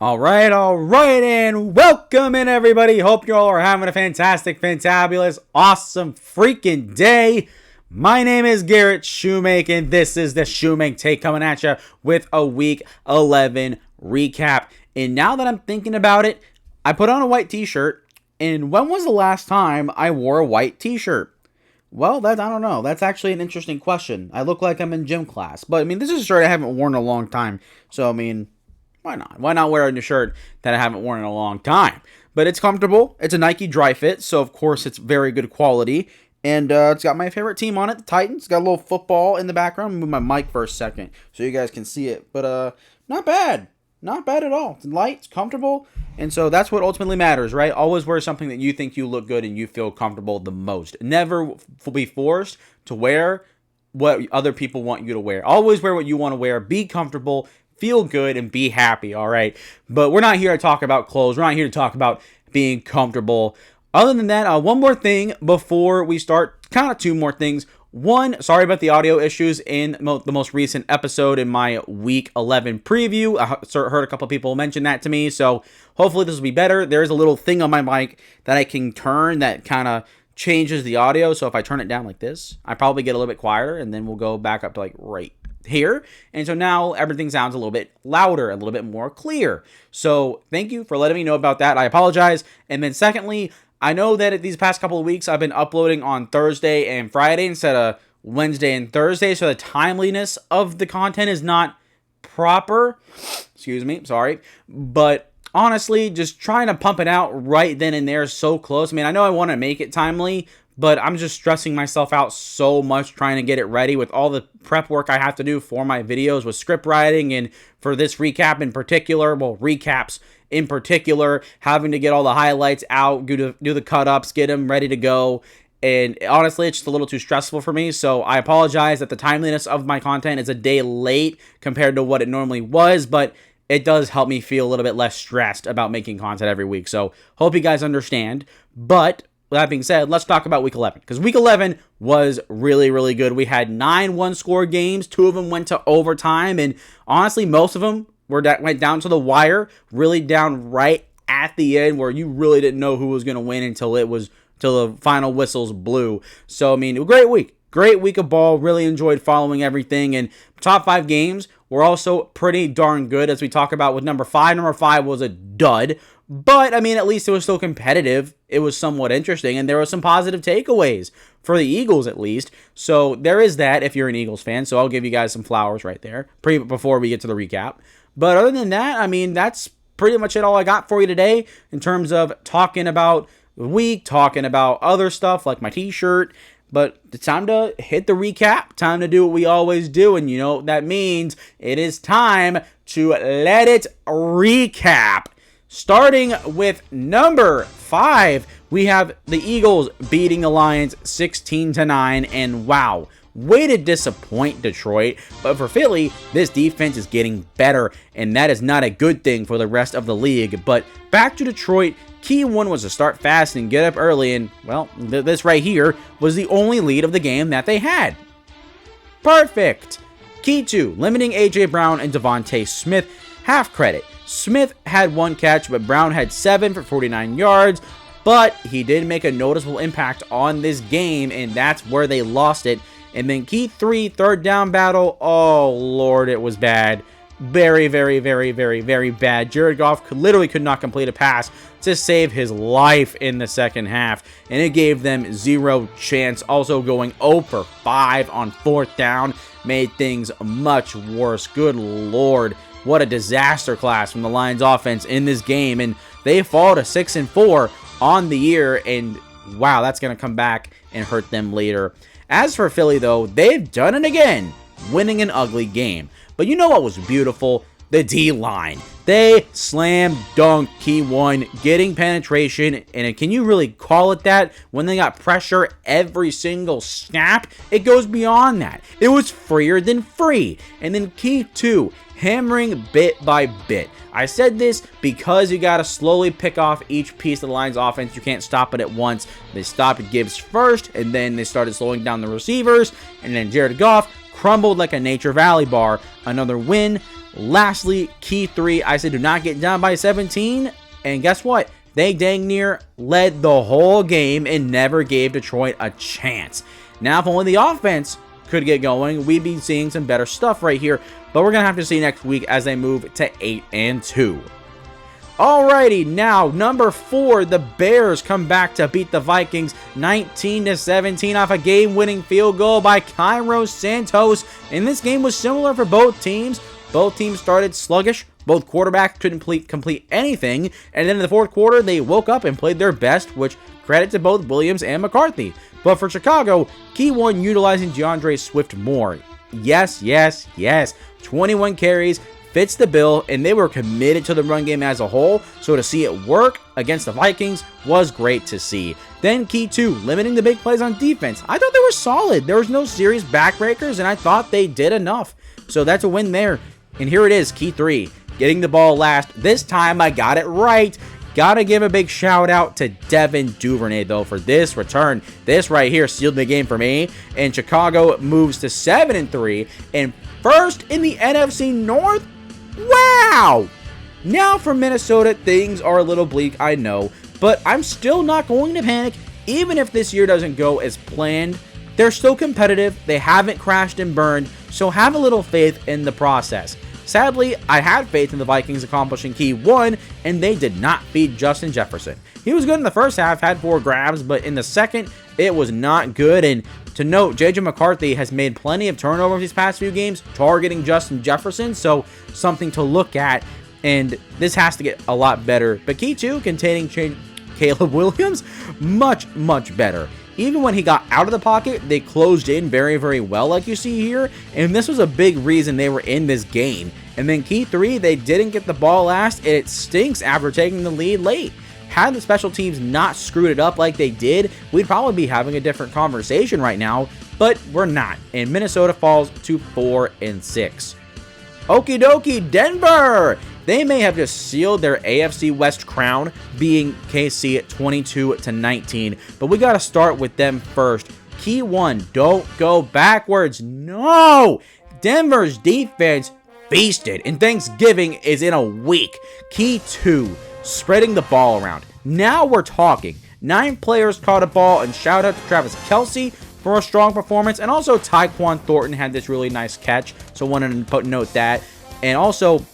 All right, and welcome in, everybody. Hope you all are having a fantastic, fantabulous, awesome freaking day. My name is Garrett Shoemake, and this is the SHOUTOUT coming at you with a Week 11 recap. And now that I'm thinking about it, I put on a white t-shirt, and when was the last time I wore a white t-shirt? Well, I don't know. That's actually an interesting question. I look like I'm in gym class, but this is a shirt I haven't worn in a long time, so why not? Why not wear a new shirt that I haven't worn in a long time? But it's comfortable. It's a Nike dry fit, so of course it's very good quality. And it's got my favorite team on it, the Titans. It's got a little football in the background. Move my mic for a second so you guys can see it. But not bad. Not bad at all. It's light, it's comfortable. And so that's what ultimately matters, right? Always wear something that you think you look good and you feel comfortable the most. Never be forced to wear what other people want you to wear. Always wear what you want to wear. Be comfortable. Feel good and be happy, all right? But we're not here to talk about clothes. We're not here to talk about being comfortable. Other than that, one more thing before we start. Kind of two more things. One, sorry about the audio issues in the most recent episode in my Week 11 preview. I heard a couple people mention that to me, so hopefully this will be better. There's a little thing on my mic that I can turn that kind of changes the audio. So if I turn it down like this, I probably get a little bit quieter, and then we'll go back up to like right here. And so now everything sounds a little bit louder, a little bit more clear. So thank you for letting me know about that. I apologize. And then secondly, I know that these past couple of weeks I've been uploading on Thursday and Friday instead of Wednesday and Thursday. So the timeliness of the content is not proper. Excuse me. Sorry. But honestly, just trying to pump it out right then and there is so close. I know I want to make it timely, but I'm just stressing myself out so much trying to get it ready with all the prep work I have to do for my videos with script writing, and for this recap in particular, recaps in particular, having to get all the highlights out, do the cut-ups, get them ready to go. And honestly, it's just a little too stressful for me, so I apologize that the timeliness of my content is a day late compared to what it normally was, but it does help me feel a little bit less stressed about making content every week. So hope you guys understand. But with that being said, let's talk about Week 11, because Week 11 was really, really good. We had 9 one-score games. 2 of them went to overtime, and honestly, most of them went down to the wire, really down right at the end, where you really didn't know who was going to win until the final whistles blew. So, a great week. Great week of ball. Really enjoyed following everything, and top 5 games were also pretty darn good, as we talk about with number 5. Number 5 was a dud. But, at least it was still competitive. It was somewhat interesting, and there were some positive takeaways for the Eagles, at least. So, there is that if you're an Eagles fan. So, I'll give you guys some flowers right there before we get to the recap. But other than that, that's pretty much it all I got for you today in terms of talking about the week, talking about other stuff like my t-shirt. But it's time to hit the recap, time to do what we always do. And you know what that means. It is time to let it recap. Starting with number 5, we have the Eagles beating the Lions 16-9, and wow, way to disappoint Detroit. But for Philly, this defense is getting better, and that is not a good thing for the rest of the league. But back to Detroit, key one was to start fast and get up early, and well, this right here was the only lead of the game that they had. Perfect. Key 2, limiting A.J. Brown and Devontae Smith. Half credit. Smith had 1 catch, but Brown had 7 for 49 yards. But he did make a noticeable impact on this game, and that's where they lost it. And then key 3, third down battle. Oh, Lord, it was bad. Very, very, very, very, very bad. Jared Goff literally could not complete a pass to save his life in the second half, and it gave them 0 chance. Also going 0 for 5 on 4th down made things much worse. Good Lord. What a disaster class from the Lions offense in this game, and they fall to 6-4 on the year, and wow, that's going to come back and hurt them later. As for Philly, though, they've done it again, winning an ugly game. But you know what was beautiful? The D-line. They slam dunk key 1, getting penetration, and can you really call it that when they got pressure every single snap? It goes beyond that. It was freer than free. And then key 2, hammering bit by bit. I said this because you got to slowly pick off each piece of the Lions offense. You can't stop it at once. They stopped Gibbs first, and then they started slowing down the receivers, and then Jared Goff crumbled like a Nature Valley bar. Another win. Lastly, key 3, I said do not get down by 17, and guess what? They dang near led the whole game and never gave Detroit a chance. Now, if only the offense could get going, we'd be seeing some better stuff right here, but we're going to have to see next week as they move to 8-2. Alrighty, now number 4, the Bears come back to beat the Vikings 19-17 off a game-winning field goal by Cairo Santos, and this game was similar for both teams. Both teams started sluggish. Both quarterbacks couldn't complete anything, and then in the fourth quarter, they woke up and played their best, which credit to both Williams and McCarthy. But for Chicago, key 1 utilizing DeAndre Swift more. Yes, 21 carries, fits the bill, and they were committed to the run game as a whole, so to see it work against the Vikings was great to see. Then key 2, limiting the big plays on defense. I thought they were solid. There was no serious backbreakers, and I thought they did enough. So that's a win there. And here it is, key 3, getting the ball last. This time I got it right. Gotta give a big shout out to Devin Duvernay, though, for this return. This right here sealed the game for me. And Chicago moves to 7-3 and first in the NFC North. Wow! Now for Minnesota, things are a little bleak, I know, but I'm still not going to panic. Even if this year doesn't go as planned, they're still competitive, they haven't crashed and burned, so have a little faith in the process. Sadly, I had faith in the Vikings accomplishing key 1, and they did not feed Justin Jefferson. He was good in the first half, had 4 grabs, but in the second, it was not good. And to note, J.J. McCarthy has made plenty of turnovers these past few games, targeting Justin Jefferson, so something to look at, and this has to get a lot better. But key 2, containing Caleb Williams, much better. Even when he got out of the pocket, they closed in very well, like you see here, and this was a big reason they were in this game. And then key 3, they didn't get the ball last, and it stinks after taking the lead late. Had the special teams not screwed it up like they did, we'd probably be having a different conversation right now, but we're not, and Minnesota falls to 4-6. Okie dokie, Denver! They may have just sealed their AFC West crown, being KC at 22-19, but we got to start with them first. Key 1, don't go backwards. No! Denver's defense feasted, and Thanksgiving is in a week. Key 2, spreading the ball around. Now we're talking. 9 players caught a ball, and shout out to Travis Kelce for a strong performance, and also Tyquan Thornton had this really nice catch, so wanted to note that. And also,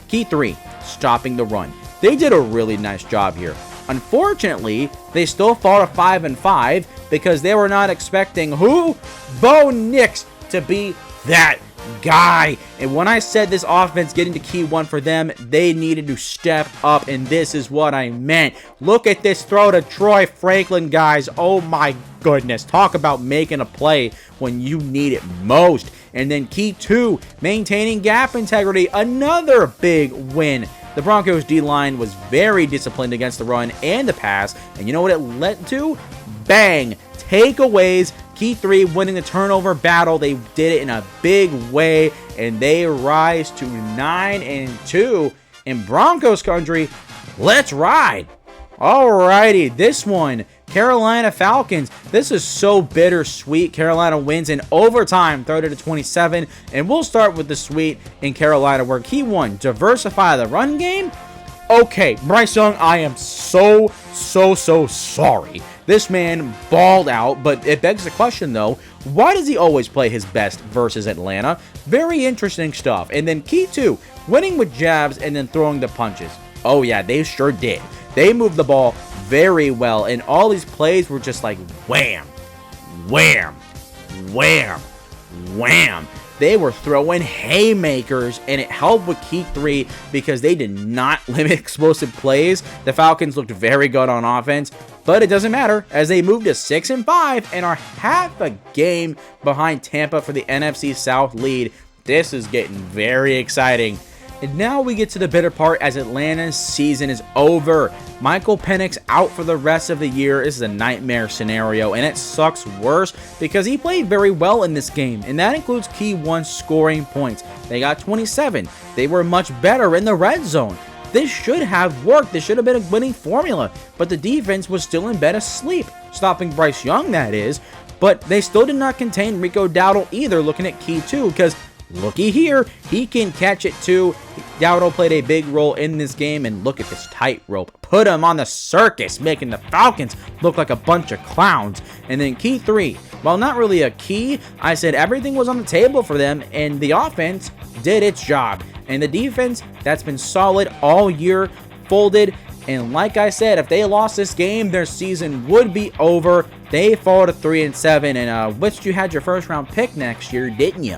key 3, stopping the run. They did a really nice job here. Unfortunately, they still fall to 5-5 because they were not expecting who? Bo Nix to be that guy. And when I said this offense getting to key 1 for them, they needed to step up, and this is what I meant. Look at this throw to Troy Franklin, guys. Oh my goodness. Talk about making a play when you need it most. And then key 2, maintaining gap integrity. Another big win. The Broncos D-line was very disciplined against the run and the pass. And you know what it led to? Bang! Takeaways. Key 3, winning the turnover battle. They did it in a big way, and they rise to 9-2 in Broncos country. Let's ride. Alrighty, this one, Carolina Falcons. This is so bittersweet. Carolina wins in overtime, 30-27, and we'll start with the sweet in Carolina, where key 1, diversify the run game. Okay, Bryce Young, I am so sorry. This man balled out, but it begs the question, though, why does he always play his best versus Atlanta? Very interesting stuff. And then key 2, winning with jabs and then throwing the punches. Oh yeah, they sure did. They moved the ball very well, and all these plays were just like wham, wham, wham, wham. They were throwing haymakers, and it helped with key 3 because they did not limit explosive plays. The Falcons looked very good on offense, but it doesn't matter as they moved to 6-5 and are half a game behind Tampa for the NFC South lead. This is getting very exciting. And now we get to the bitter part as Atlanta's season is over. Michael Penix out for the rest of the year. This is a nightmare scenario, and it sucks worse because he played very well in this game, and that includes key 1, scoring points. They got 27. They were much better in the red zone. This should have worked. This should have been a winning formula, but the defense was still in bed asleep, stopping Bryce Young, that is. But they still did not contain Rico Dowdle either, looking at key 2, because looky here, he can catch it too. Dowdle played a big role in this game, and look at this tightrope. Put him on the circus, making the Falcons look like a bunch of clowns. And then key 3, well, not really a key. I said everything was on the table for them, and the offense did its job. And the defense, that's been solid all year, folded. And like I said, if they lost this game, their season would be over. They fall to 3-7, and wished you had your first round pick next year, didn't you?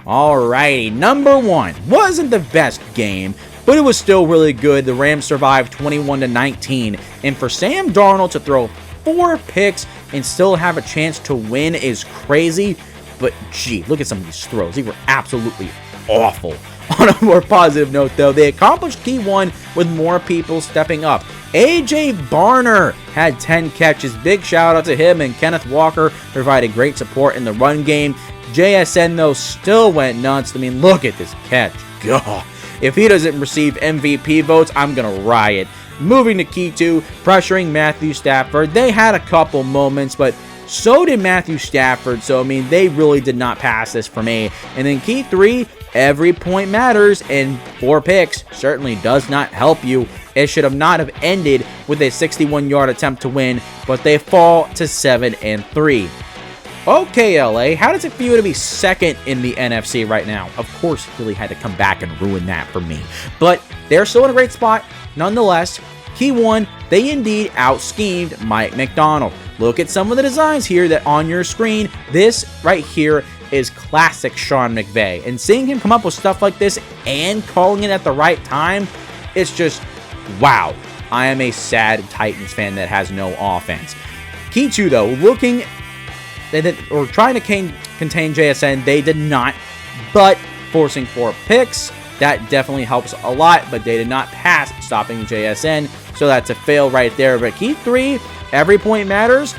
Alrighty, number 1 wasn't the best game, but it was still really good. The Rams survived 21-19, and for Sam Darnold to throw 4 picks and still have a chance to win is crazy. But gee, look at some of these throws. They were absolutely awful. On a more positive note, though, they accomplished key 1 with more people stepping up. A.J. Barner had 10 catches. Big shout out to him, and Kenneth Walker provided great support in the run game. JSN, though, still went nuts. I mean, look at this catch. God, if he doesn't receive MVP votes, I'm going to riot. Moving to key 2, pressuring Matthew Stafford. They had a couple moments, but so did Matthew Stafford. So, I mean, they really did not pass this for me. And then key 3, every point matters, and 4 picks certainly does not help you. It should have not have ended with a 61-yard attempt to win, but they fall to 7-3. Okay, LA, how does it feel to be second in the NFC right now? Of course, Philly had to come back and ruin that for me. But they're still in a great spot. Nonetheless, key 1, they indeed out-schemed Mike McDonald. Look at some of the designs here that on your screen. This right here is classic Sean McVay. And seeing him come up with stuff like this and calling it at the right time, it's just, wow. I am a sad Titans fan that has no offense. Key 2, though, looking... or trying to contain JSN, they did not, but forcing 4 picks, that definitely helps a lot, but they did not pass stopping JSN, so that's a fail right there. But key 3, every point matters.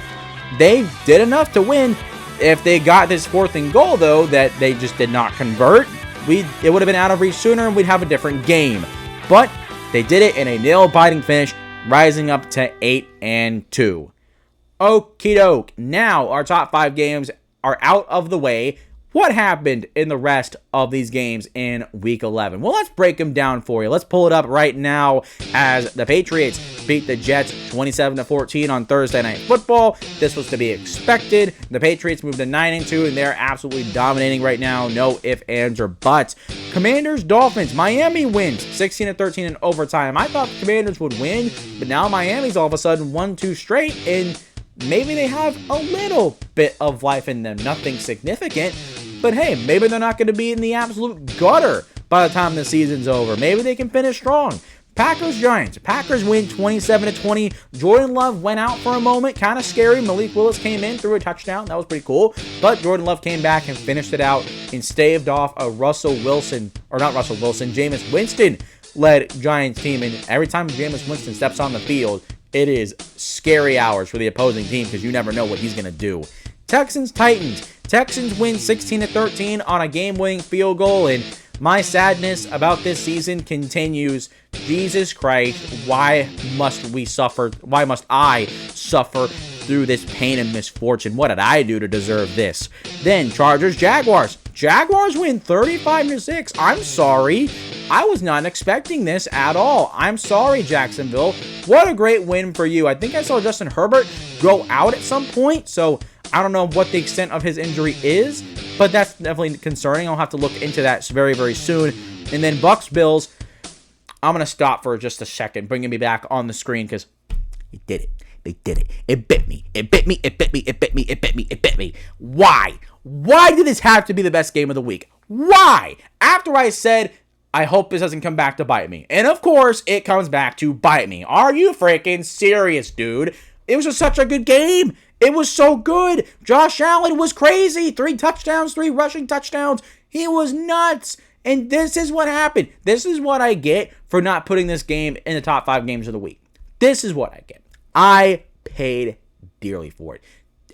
They did enough to win. If they got this 4th and goal, though, that they just did not convert, it would have been out of reach sooner, and we'd have a different game. But they did it in a nail-biting finish, rising up to 8-2. Okie doke. Now our top 5 games are out of the way. What happened in the rest of these games in Week 11? Well, let's break them down for you. Let's pull it up right now as the Patriots beat the Jets 27-14 on Thursday Night Football. This was to be expected. The Patriots moved to 9-2, and they're absolutely dominating right now. No ifs, ands, or buts. Commanders, Dolphins. Miami wins 16-13 in overtime. I thought the Commanders would win, but now Miami's all of a sudden 1-2 straight, and maybe they have a little bit of life in them. Nothing significant. But hey, maybe they're not going to be in the absolute gutter by the time the season's over. Maybe they can finish strong. Packers, Giants. Packers win 27-20. Jordan Love went out for a moment. Kind of scary. Malik Willis came in, threw a touchdown. That was pretty cool. But Jordan Love came back and finished it out and staved off a Jameis Winston-led Giants team. And every time Jameis Winston steps on the field, it is scary hours for the opposing team because you never know what he's going to do. Texans, Titans. Texans win 16-13 on a game-winning field goal, and my sadness about this season continues. Jesus Christ, why must we suffer? Why must I suffer through this pain and misfortune? What did I do to deserve this? Then Chargers, Jaguars. Jaguars win 35-6. I'm sorry. I was not expecting this at all. I'm sorry, Jacksonville. What a great win for you. I think I saw Justin Herbert go out at some point, so I don't know what the extent of his injury is, but that's definitely concerning. I'll have to look into that very, very soon. And then Bucks, Bills. I'm going to stop for just a second, bringing me back on the screen because they did it. They did it. It bit me. It bit me. It bit me. It bit me. It bit me. It bit me. Why? Why did this have to be the best game of the week? Why? After I said, I hope this doesn't come back to bite me. And of course, it comes back to bite me. Are you freaking serious, dude? It was just such a good game. It was so good. Josh Allen was crazy. 3 touchdowns, 3 rushing touchdowns. He was nuts. And this is what happened. This is what I get for not putting this game in the top 5 games of the week. This is what I get. I paid dearly for it.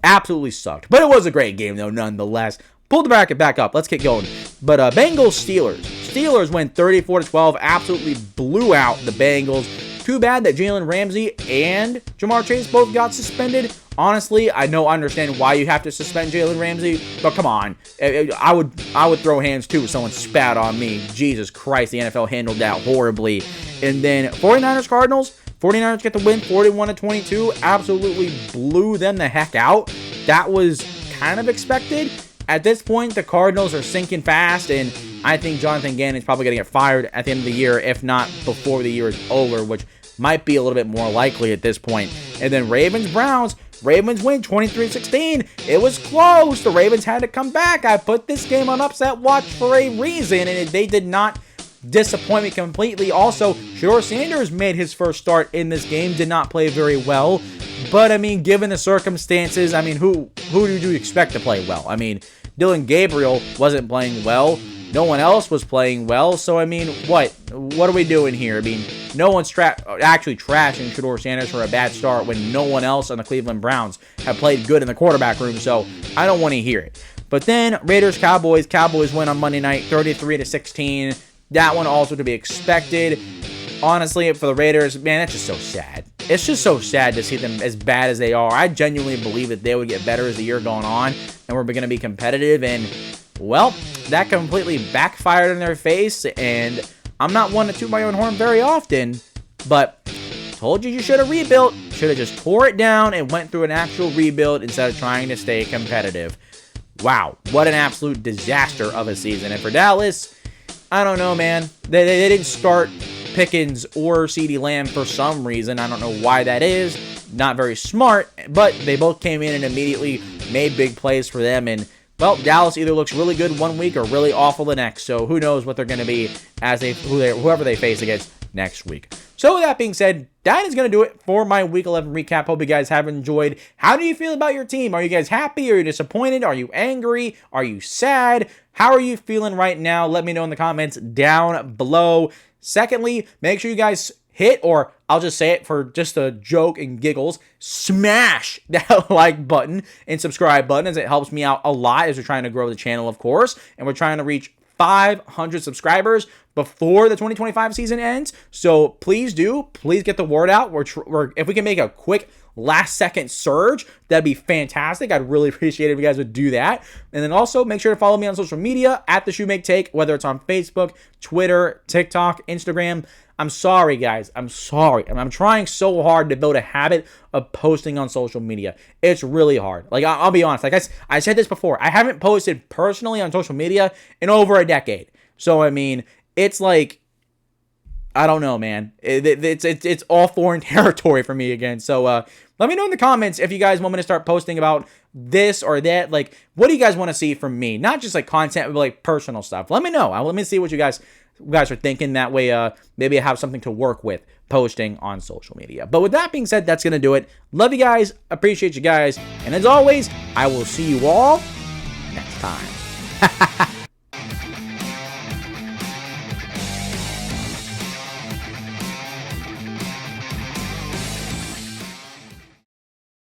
Absolutely sucked. But it was a great game, though, nonetheless. Pull the bracket back up. Let's get going. But Bengals, Steelers. Steelers win 34-12. Absolutely blew out the Bengals. Too bad that Jalen Ramsey and Jamar Chase both got suspended. Honestly, I understand why you have to suspend Jalen Ramsey, but come on. I would throw hands too if someone spat on me. Jesus Christ, the NFL handled that horribly. And then 49ers Cardinals. 49ers get the win 41-22. Absolutely blew them the heck out. That was kind of expected. At this point, the Cardinals are sinking fast, and I think Jonathan Gannon's probably going to get fired at the end of the year, if not before the year is over, which might be a little bit more likely at this point. And then Ravens-Browns. Ravens win 23-16. It was close. The Ravens had to come back. I put this game on upset watch for a reason, and they did not disappoint me completely. Also, Shedeur Sanders made his first start in this game. Did not play very well. But, I mean, given the circumstances, I mean, who did you expect to play well? I mean, Dylan Gabriel wasn't playing well. No one else was playing well. So, I mean, what are we doing here? I mean, no one's actually trashing Shedeur Sanders for a bad start when no one else on the Cleveland Browns have played good in the quarterback room. So, I don't want to hear it. But then, Raiders-Cowboys. Cowboys win on Monday night, 33-16. That one also to be expected. Honestly, for the Raiders, man, that's just so sad. It's just so sad to see them as bad as they are. I genuinely believe that they would get better as the year going on, and we're going to be competitive. And, well, that completely backfired in their face. And I'm not one to toot my own horn very often, but told you should have rebuilt. Should have just tore it down and went through an actual rebuild instead of trying to stay competitive. Wow, what an absolute disaster of a season. And for Dallas, I don't know, man. They didn't start Pickens or CeeDee Lamb for some reason. I don't know why that is. Not very smart, but they both came in and immediately made big plays for them. And, well, Dallas either looks really good one week or really awful the next. So who knows what they're going to be as whoever they face against next week. So with that being said, that is going to do it for my Week 11 recap. Hope you guys have enjoyed. How do you feel about your team? Are you guys happy? Are you disappointed? Are you angry? Are you sad? How are you feeling right now? Let me know in the comments down below. Secondly, make sure you guys hit, or I'll just say it for just a joke and giggles, smash that like button and subscribe button, as it helps me out a lot as we're trying to grow the channel, of course, and we're trying to reach 500 subscribers before the 2025 season ends. So please get the word out. If we can make a quick last second surge, that'd be fantastic. I'd really appreciate it if you guys would do that. And then also make sure to follow me on social media at TheShumakeTake, whether it's on Facebook, Twitter, TikTok, Instagram. I'm sorry, guys. I'm sorry. I'm trying so hard to build a habit of posting on social media. It's really hard. Like, I'll be honest. Like I said this before, I haven't posted personally on social media in over a decade. So, I mean, it's like, I don't know, man. It's all foreign territory for me again. So, let me know in the comments if you guys want me to start posting about this or that. Like, what do you guys want to see from me? Not just like content, but like personal stuff. Let me know. Let me see what you guys are thinking. That way, maybe I have something to work with posting on social media. But with that being said, that's going to do it. Love you guys. Appreciate you guys. And as always, I will see you all next time.